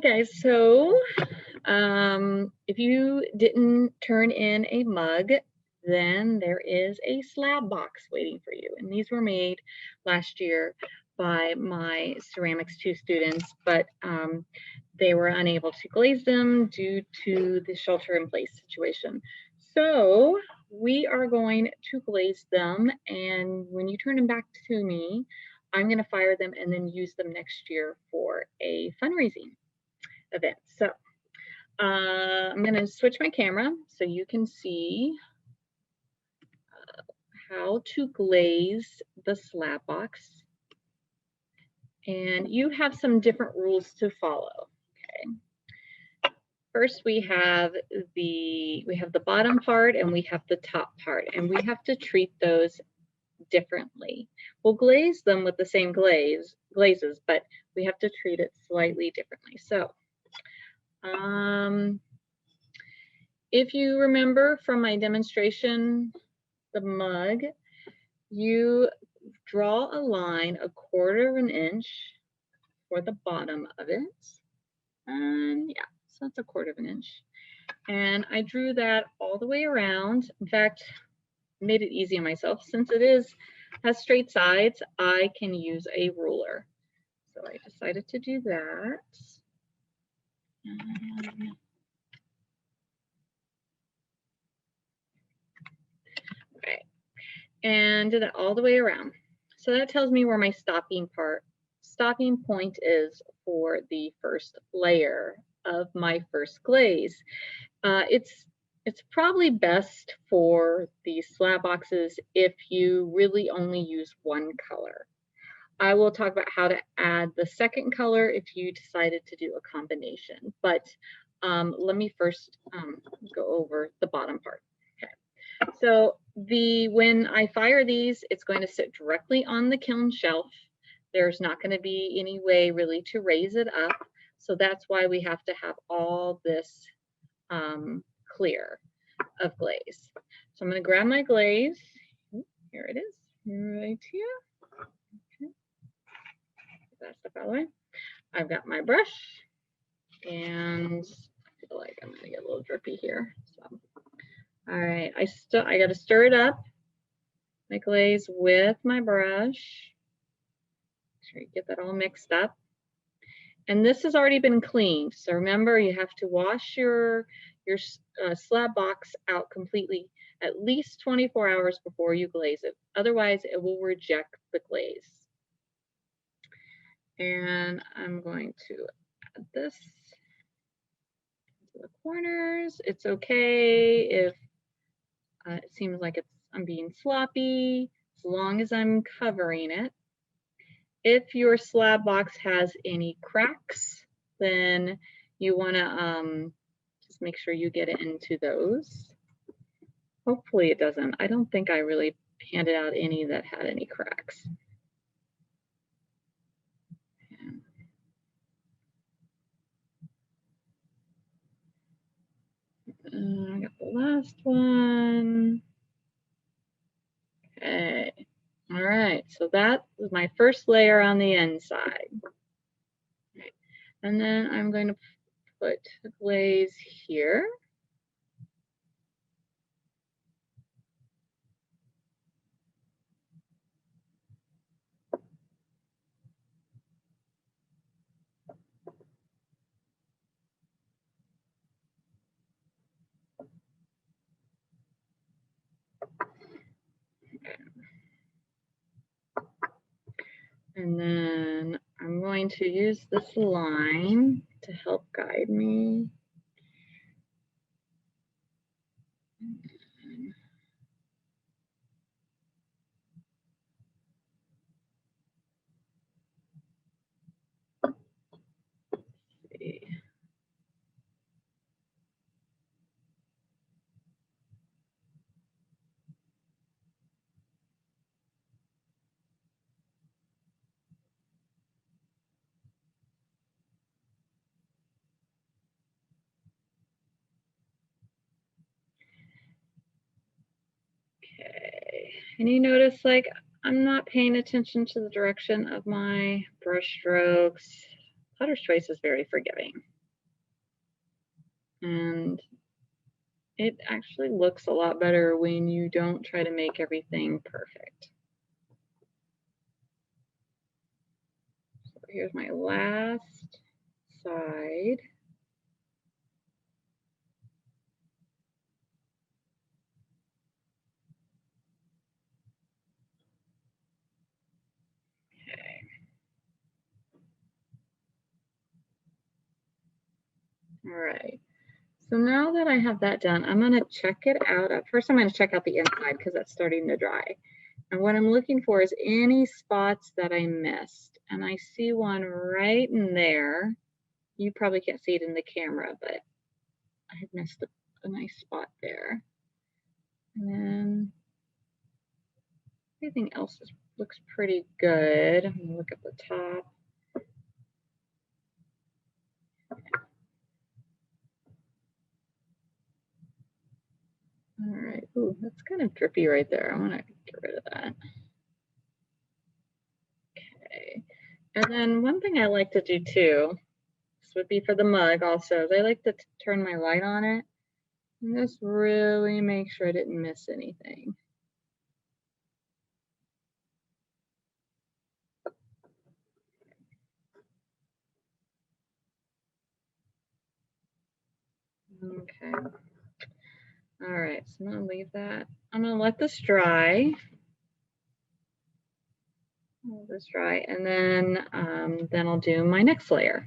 Hi guys, so if you didn't turn in a mug, then there is a slab box waiting for you. And these were made last year by my ceramics 2 students, but they were unable to glaze them due to the shelter-in-place situation. So we are going to glaze them, and when you turn them back to me, I'm going to fire them and then use them next year for a fundraising event. So I'm going to switch my camera so you can see how to glaze the slab box. And you have some different rules to follow. Okay. First, we have the bottom part and we have the top part, and we have to treat those differently. We'll glaze them with the same glazes, but we have to treat it slightly differently. So if you remember from my demonstration, the mug, you draw a line 1/4 of an inch for the bottom of it. And yeah, so that's 1/4 of an inch. And I drew that all the way around. In fact, made it easy on myself. Since it has straight sides, I can use a ruler. So I decided to do that. Okay, and did it all the way around. So that tells me where my stopping point is for the first layer of my first glaze. It's probably best for the slab boxes if you really only use one color. I will talk about how to add the second color if you decided to do a combination, but let me first go over the bottom part. Okay. So when I fire these, it's going to sit directly on the kiln shelf. There's not going to be any way really to raise it up. So that's why we have to have all this clear of glaze. So I'm going to grab my glaze. Here it is, right here. Okay. That stuff out of the way. I've got my brush, and I feel like I'm going to get a little drippy here. So, all right, I got to stir it up, my glaze with my brush. Make sure you get that all mixed up. And this has already been cleaned. So remember, you have to wash your slab box out completely at least 24 hours before you glaze it. Otherwise, it will reject the glaze. And I'm going to add this to the corners. It's okay if it seems like I'm being sloppy, as long as I'm covering it. If your slab box has any cracks, then you want to just make sure you get it into those. Hopefully it doesn't. I don't think I really handed out any that had any cracks. I got the last one. Okay. All right, so that was my first layer on the inside. Right. And then I'm going to put the glaze here. And then I'm going to use this line to help guide me. Let's see. Okay, and you notice like I'm not paying attention to the direction of my brush strokes. Putter's Choice is very forgiving. And it actually looks a lot better when you don't try to make everything perfect. So here's my last side. Okay. All right. So now that I have that done, I'm going to check it out. First, I'm going to check out the inside because that's starting to dry. And what I'm looking for is any spots that I missed. And I see one right in there. You probably can't see it in the camera, but I had missed a nice spot there. And then everything else looks pretty good. I'm going to look at the top. All right. Ooh, that's kind of drippy right there. I want to get rid of that. Okay. And then one thing I like to do too, this would be for the mug also, is I like to turn my light on it and just really make sure I didn't miss anything. Okay. All right, so I'm gonna leave that. I'm gonna let this dry. Let this dry, and then I'll do my next layer.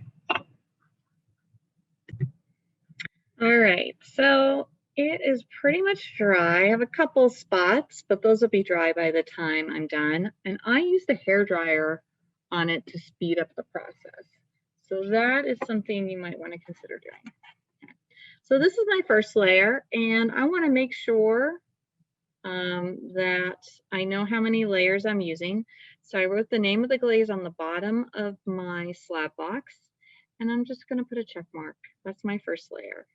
All right, so it is pretty much dry. I have a couple spots, but those will be dry by the time I'm done. And I use the hair dryer on it to speed up the process. So that is something you might want to consider doing. So this is my first layer, and I want to make sure that I know how many layers I'm using. So I wrote the name of the glaze on the bottom of my slab box, and I'm just going to put a check mark. That's my first layer.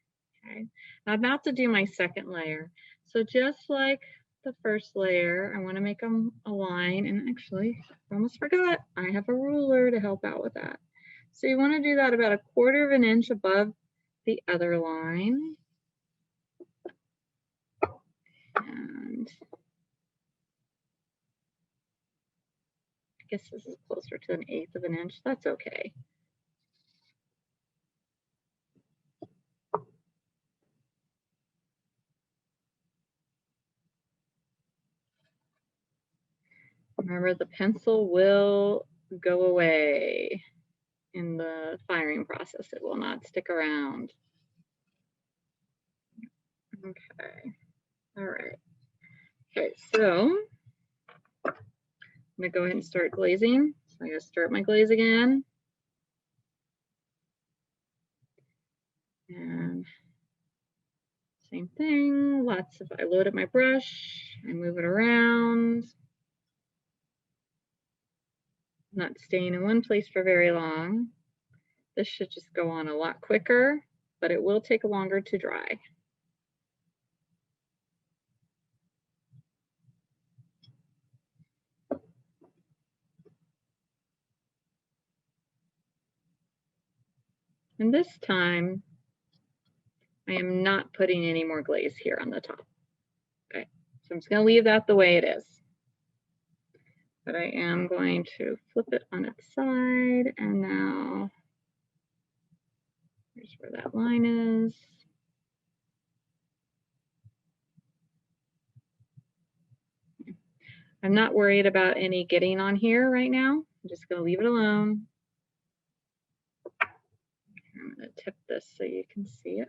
Okay, I'm about to do my second layer. So just like the first layer, I want to make them align. And actually, I almost forgot, I have a ruler to help out with that. So you want to do that about 1/4 of an inch above the other line. And I guess this is closer to 1/8 of an inch. That's okay. Remember, the pencil will go away in the firing process. It will not stick around. Okay. All right. Okay, so I'm gonna go ahead and start glazing. So I'm gonna start my glaze again. And same thing, I load up my brush, I move it around. Not staying in one place for very long. This should just go on a lot quicker, but it will take longer to dry. And this time, I am not putting any more glaze here on the top. Okay, so I'm just going to leave that the way it is. But I am going to flip it on its side, and now here's where that line is. I'm not worried about any getting on here right now. I'm just going to leave it alone. I'm going to tip this so you can see it.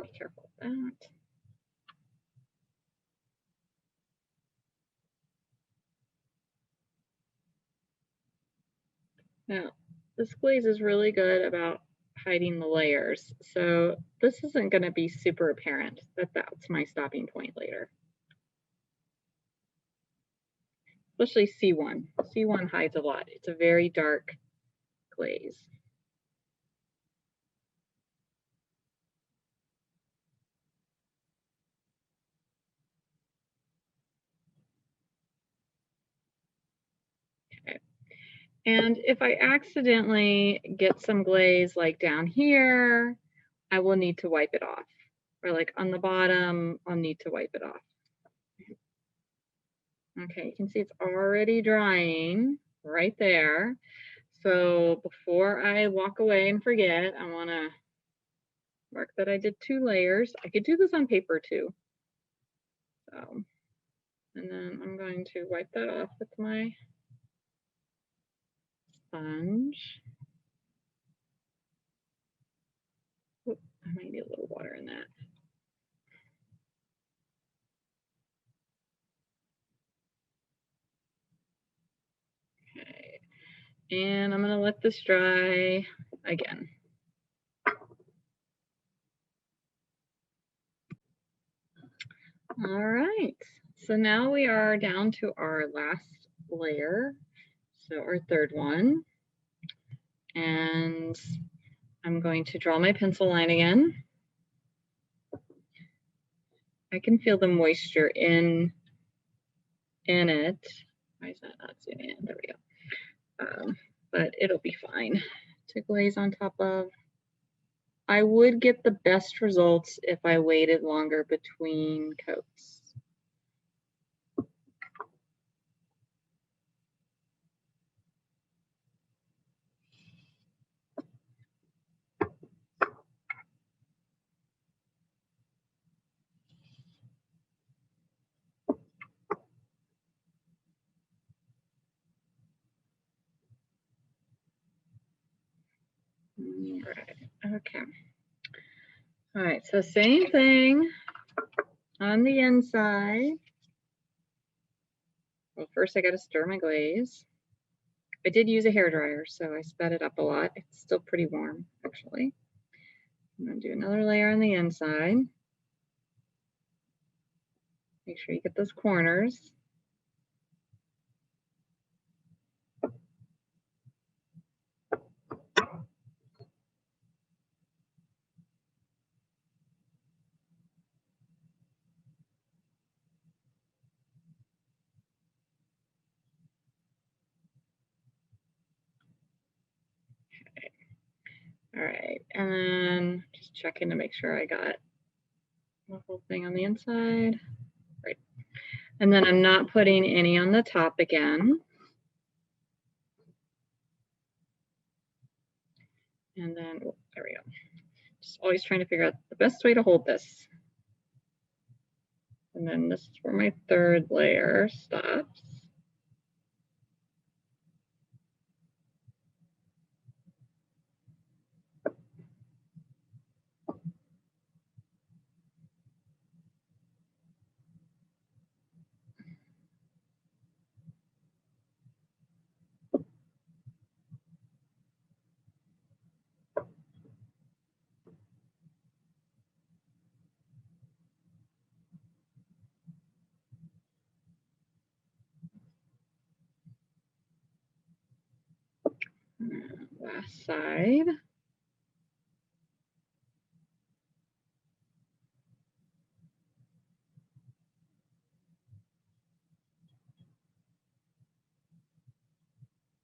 Be careful with that. Now, this glaze is really good about hiding the layers. So this isn't going to be super apparent that that's my stopping point later. Especially C1. C1 hides a lot. It's a very dark glaze. Okay. And if I accidentally get some glaze like down here, I will need to wipe it off. Or like on the bottom, I'll need to wipe it off. Okay, you can see it's already drying right there. So before I walk away and forget, I want to mark that I did 2 layers. I could do this on paper too. So, and then I'm going to wipe that off with my sponge. Oop, I might need a little water in that. Okay, and I'm going to let this dry again. All right, so now we are down to our last layer, so our third one. And I'm going to draw my pencil line again. I can feel the moisture in it. Why is that not zooming in? There we go. But it'll be fine to glaze on top of. I would get the best results if I waited longer between coats. All right, okay. All right, so same thing on the inside. Well, first I got to stir my glaze. I did use a hairdryer, so I sped it up a lot. It's still pretty warm, actually. I'm going to do another layer on the inside. Make sure you get those corners. All right, and then just checking to make sure I got the whole thing on the inside. Right. And then I'm not putting any on the top again. And then, oh, there we go. Just always trying to figure out the best way to hold this. And then this is where my third layer stops. Last side.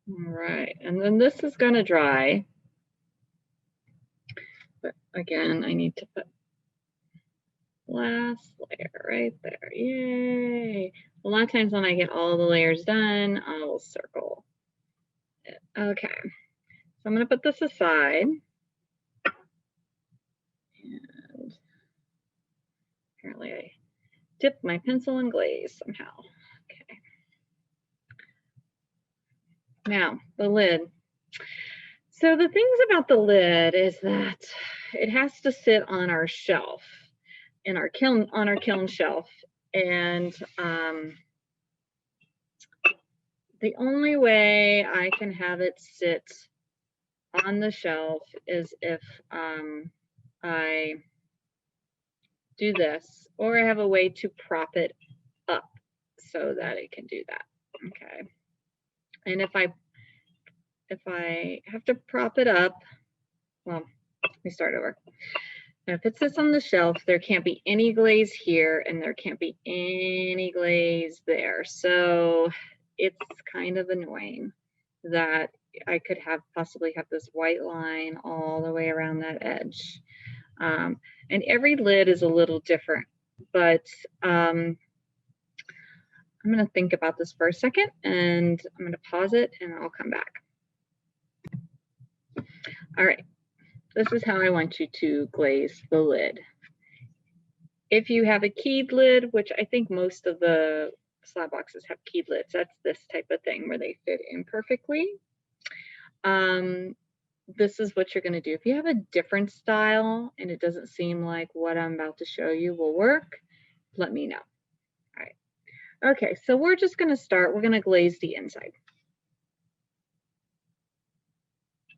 All right, and then this is going to dry. But again, I need to put last layer right there. Yay! A lot of times when I get all the layers done, I will circle it. Okay, so I'm going to put this aside. And apparently I dipped my pencil in glaze somehow. Okay. Now, the lid. So the things about the lid is that it has to sit on our shelf, in our kiln, on our kiln shelf. And the only way I can have it sit on the shelf is if I do this, or I have a way to prop it up so that it can do that. Okay. And if I if I have to prop it up, well, let me start over. If it sits on the shelf, there can't be any glaze here and there can't be any glaze there. So it's kind of annoying that I could possibly have this white line all the way around that edge. And every lid is a little different, but I'm going to think about this for a second and I'm going to pause it and I'll come back. All right, this is how I want you to glaze the lid. If you have a keyed lid, which I think most of the slab boxes have keyed lids, that's this type of thing where they fit in perfectly. This is what you're going to do. If you have a different style and it doesn't seem like what I'm about to show you will work, let me know. All right. Okay, so we're just going to start. We're going to glaze the inside.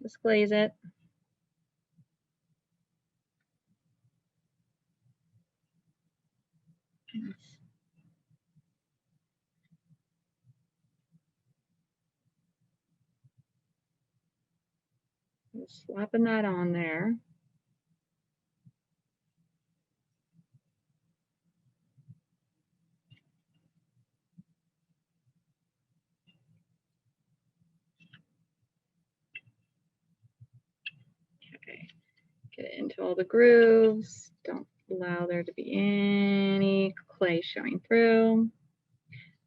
Just glaze it. Just slapping that on there. Okay, get it into all the grooves. Don't allow there to be any clay showing through.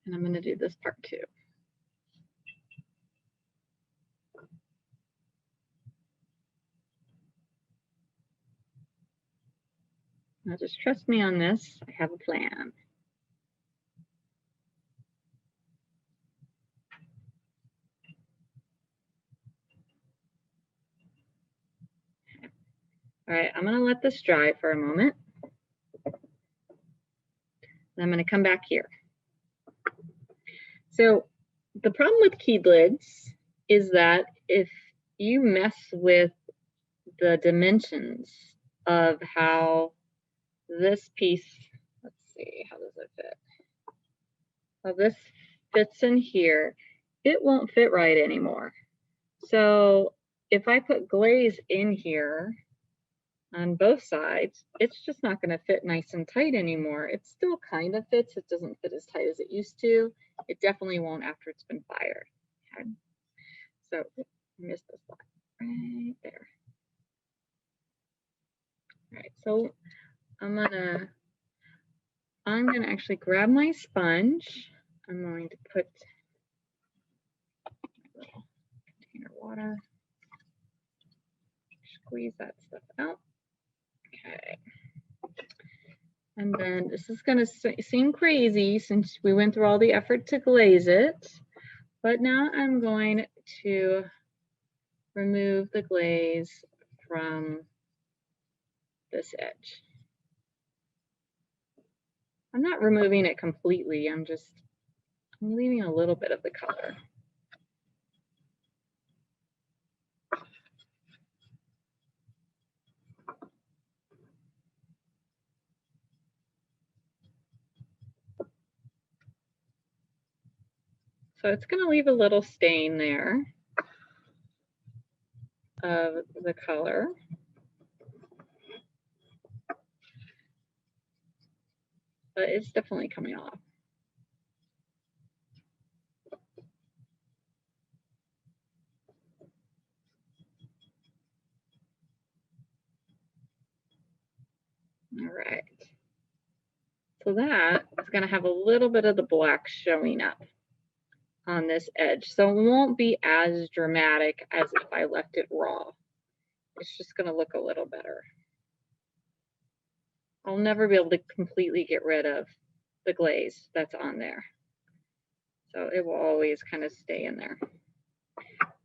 And I'm going to do this part too. Now just trust me on this. I have a plan. All right, I'm going to let this dry for a moment. And I'm going to come back here. So the problem with keyed lids is that if you mess with the dimensions of how this piece, let's see, how does it fit? How this fits in here, it won't fit right anymore. So if I put glaze in here on both sides, it's just not going to fit nice and tight anymore. It still kind of fits. It doesn't fit as tight as it used to. It definitely won't after it's been fired. Okay. So I missed this spot right there. All right, so I'm gonna actually grab my sponge. I'm going to put my little container water, squeeze that stuff out. Okay. And then this is going to seem crazy since we went through all the effort to glaze it, but now I'm going to remove the glaze from this edge. I'm not removing it completely, I'm leaving a little bit of the color. So it's going to leave a little stain there of the color. But it's definitely coming off. All right. So that is going to have a little bit of the black showing up on this edge. So it won't be as dramatic as if I left it raw. It's just going to look a little better. I'll never be able to completely get rid of the glaze that's on there. So it will always kind of stay in there.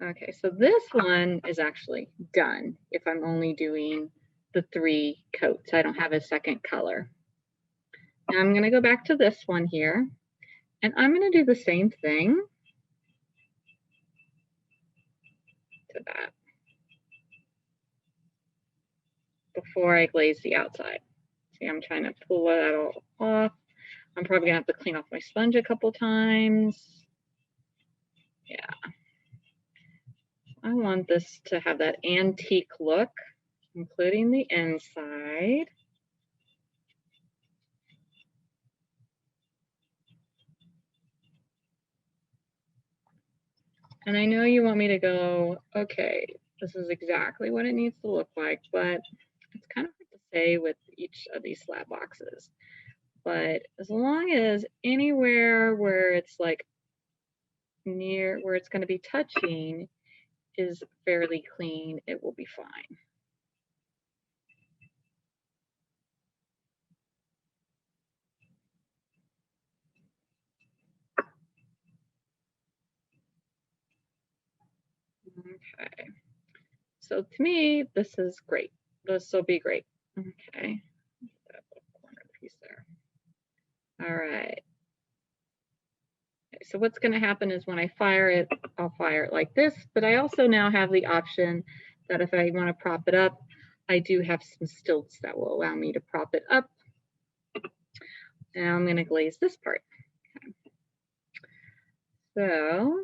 Okay, so this one is actually done if I'm only doing the 3 coats. I don't have a second color. Now I'm going to go back to this one here, and I'm going to do the same thing to that before I glaze the outside. See, I'm trying to pull that all off. I'm probably going to have to clean off my sponge a couple times. Yeah. I want this to have that antique look, including the inside. And I know you want me to go, okay, this is exactly what it needs to look like, but it's kind of hard to say with each of these slab boxes. But as long as anywhere where it's like near where it's going to be touching is fairly clean, it will be fine. Okay. So to me, this is great. This will be great. Okay. That little corner piece there. All right. So what's going to happen is when I fire it, I'll fire it like this, but I also now have the option that if I want to prop it up, I do have some stilts that will allow me to prop it up. Now I'm going to glaze this part. Okay. So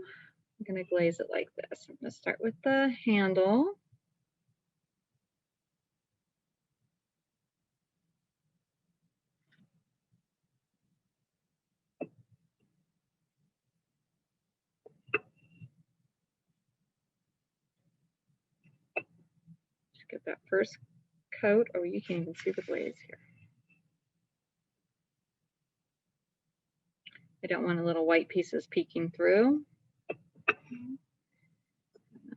I'm going to glaze it like this. I'm going to start with the handle. Just get that first coat. Oh, you can't even see the glaze here. I don't want the little white pieces peeking through.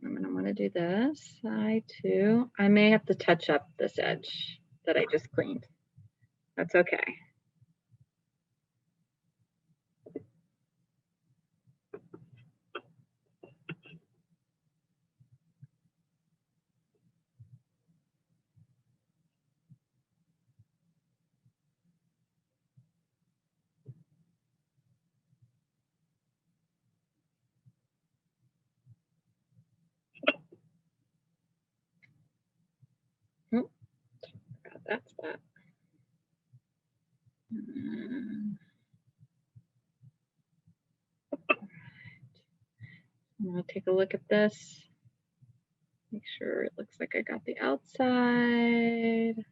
I'm going to want to do this side too. I may have to touch up this edge that I just cleaned. That's okay. Oh, forgot that spot. I'm going to take a look at this. Make sure it looks like I got the outside.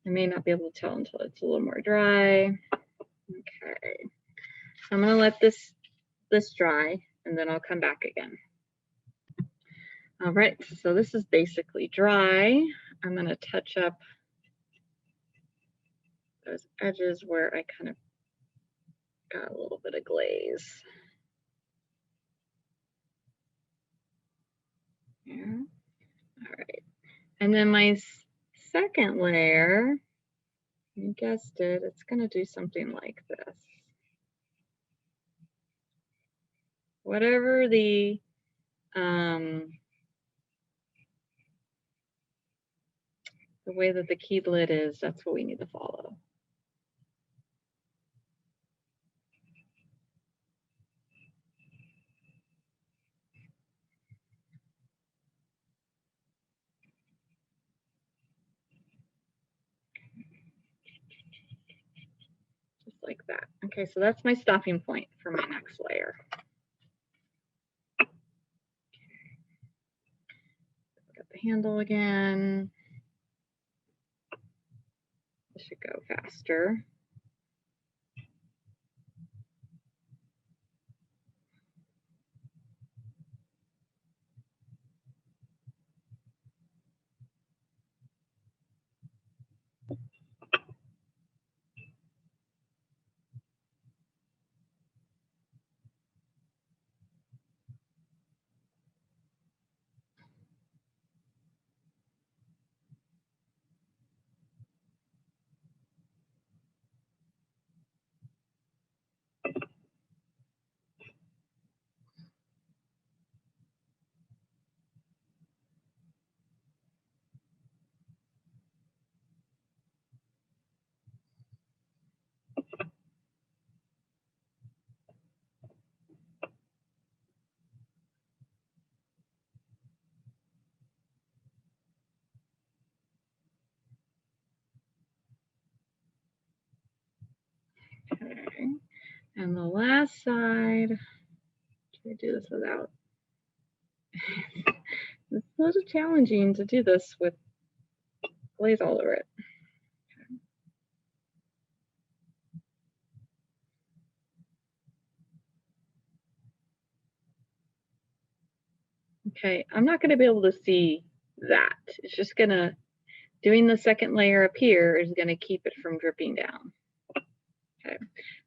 I may not be able to tell until it's a little more dry. Okay. So I'm going to let this dry and then I'll come back again. All right, so this is basically dry. I'm going to touch up those edges where I kind of got a little bit of glaze. Yeah. All right. And then my second layer, you guessed it, it's going to do something like this. Whatever the way that the keyed lid is, that's what we need to follow. Just like that. Okay, so that's my stopping point for my next layer. Look at the handle again. This should go faster. Okay, and the last side, try to do this without It's a little challenging to do this with glaze all over it. Okay, I'm not going to be able to see that. It's just going to, doing the second layer up here is going to keep it from dripping down. Okay,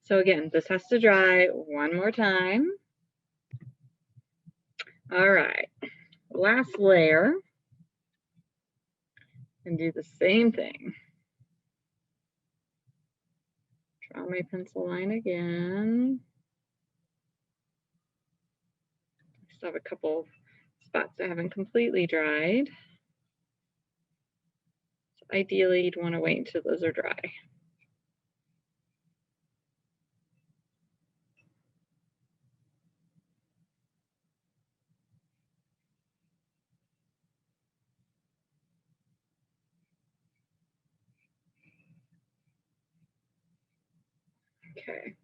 so again, this has to dry one more time. All right, last layer, and do the same thing. Draw my pencil line again. Still have a couple spots that haven't completely dried. So ideally, you'd want to wait until those are dry. Okay.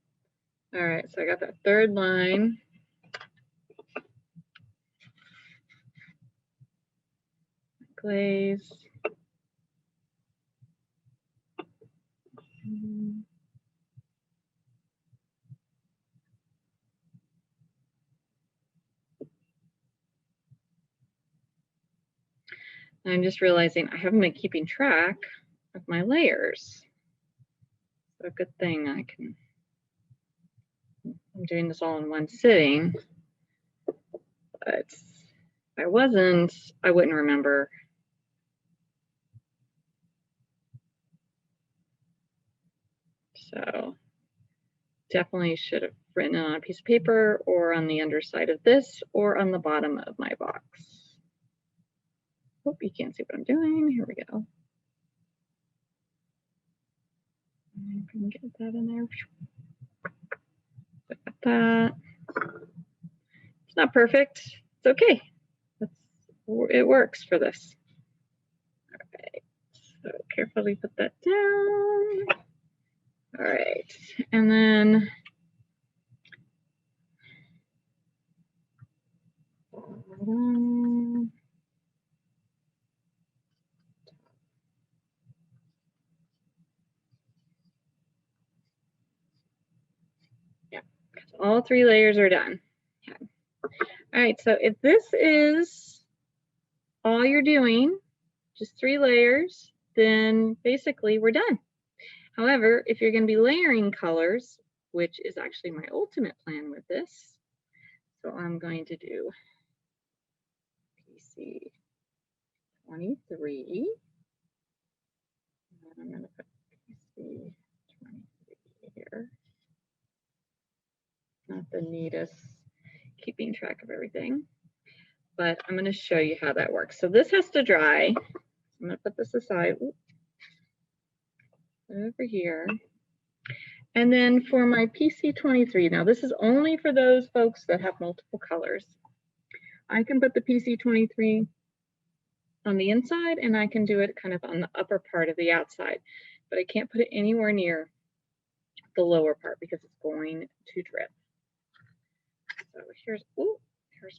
All right, so I got that third line. Glaze. I'm just realizing I haven't been keeping track of my layers. So a good thing I'm doing this all in one sitting. But if I wasn't, I wouldn't remember. So definitely should have written it on a piece of paper or on the underside of this or on the bottom of my box. Hope you can't see what I'm doing. Here we go. I can get that in there. Got that. It's not perfect. It's okay. It works for this. All right. So carefully put that down. All right. And then yeah, all three layers are done. Okay. All right, so if this is all you're doing, just 3 layers, then basically we're done. However, if you're going to be layering colors, which is actually my ultimate plan with this, so I'm going to do PC 23. And I'm going to put PC 23 here. Not the neatest keeping track of everything, but I'm going to show you how that works. So this has to dry. I'm going to put this aside. Over here. And then for my PC23, now this is only for those folks that have multiple colors. I can put the PC23 on the inside and I can do it kind of on the upper part of the outside, but I can't put it anywhere near the lower part because it's going to drip. So here's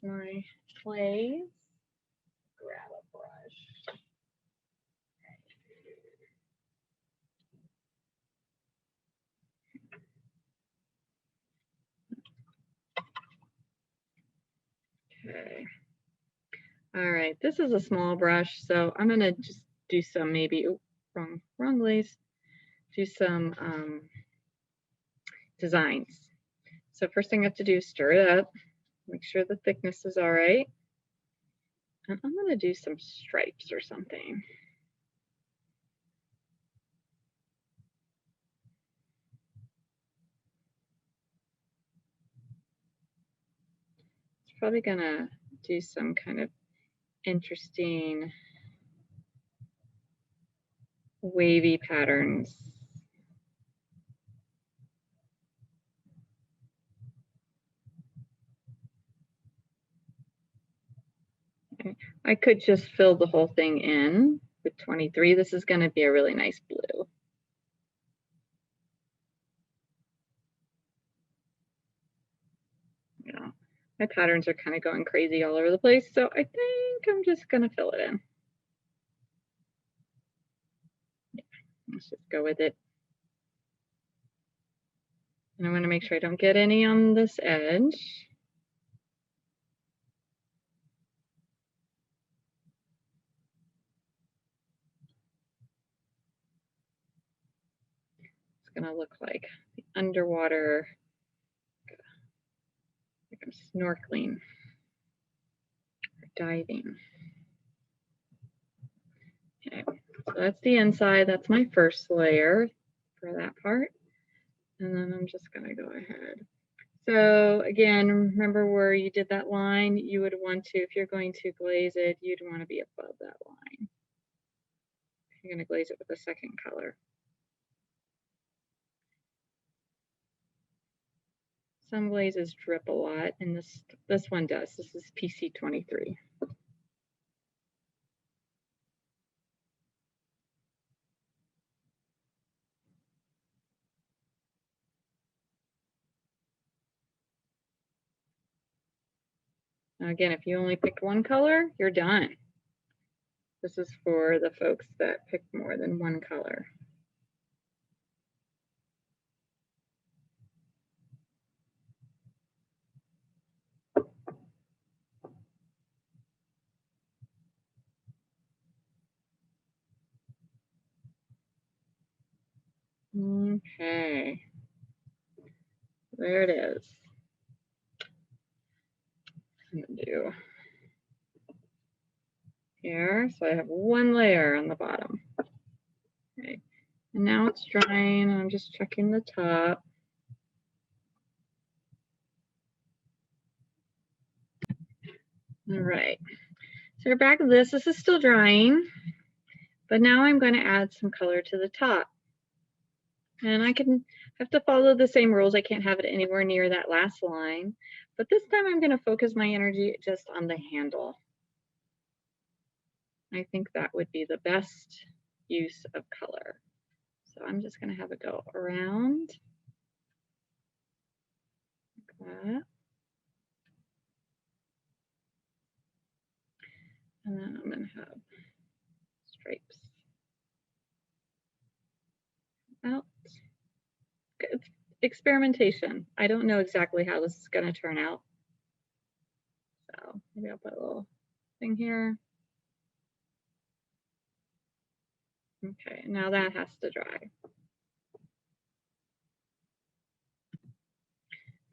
my glaze. Grab a brush. Okay. All right, this is a small brush, so I'm gonna just do some maybe, wrong glaze, do some designs. So first thing I have to do is stir it up, make sure the thickness is all right. And I'm gonna do some stripes or something. It's probably gonna do some kind of interesting wavy patterns. I could just fill the whole thing in with 23. This is going to be a really nice blue. Yeah, My patterns are kind of going crazy all over the place, so I think I'm just going to fill it in. Yeah, let's just go with it. And I'm going to make sure I don't get any on this edge. It's going to look like the underwater, like I'm snorkeling or diving. Okay, so that's the inside. That's my first layer for that part. And then I'm just going to go ahead. So again, remember where you did that line, you would want to, if you're going to glaze it, you'd want to be above that line. You're going to glaze it with a second color. Some glazes drip a lot, and this one does. This is PC23. Now again, if you only picked one color, you're done. This is for the folks that pick more than one color. Okay, there it is. I'm gonna do here, so I have one layer on the bottom. Okay, and now it's drying, and I'm just checking the top. All right, so we're back to this. This is still drying, but now I'm going to add some color to the top. And I can have to follow the same rules. I can't have it anywhere near that last line, but this time I'm going to focus my energy just on the handle. I think that would be the best use of color. So I'm just going to have it go around like that. And then I'm going to have stripes out. It's experimentation. I don't know exactly how this is going to turn out. So maybe I'll put a little thing here. Okay, now that has to dry.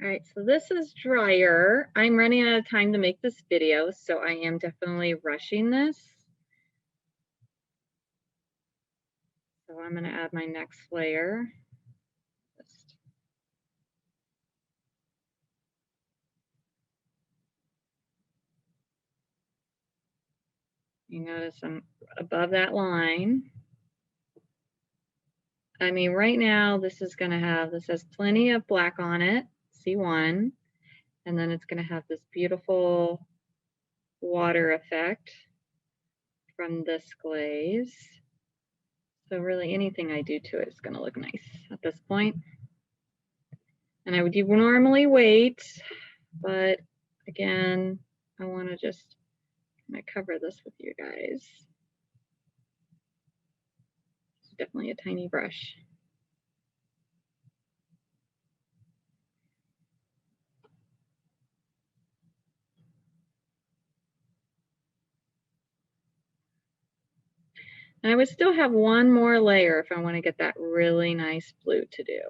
All right, so this is drier. I'm running out of time to make this video, so I am definitely rushing this. So I'm going to add my next layer. You notice I'm above that line. I mean, right now, this is going to have, this has plenty of black on it, C1, and then it's going to have this beautiful water effect from this glaze. So really anything I do to it is going to look nice at this point. And I would normally wait, but again, I want to just cover this with you guys. It's definitely a tiny brush. And I would still have one more layer if I want to get that really nice blue to do.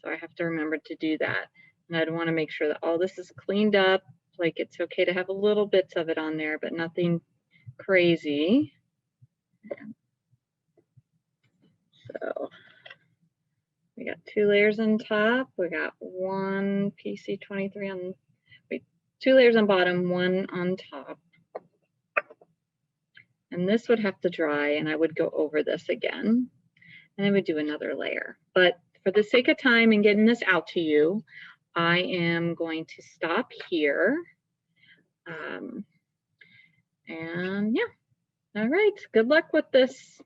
So I have to remember to do that. And I'd want to make sure that all this is cleaned up. Like it's okay to have a little bits of it on there, but nothing crazy. So we got 2 layers on top. We got one PC23 on, wait, 2 layers on bottom, 1 on top. And this would have to dry, and I would go over this again, and I would do another layer. But for the sake of time and getting this out to you, I am going to stop here. And yeah, all right, good luck with this.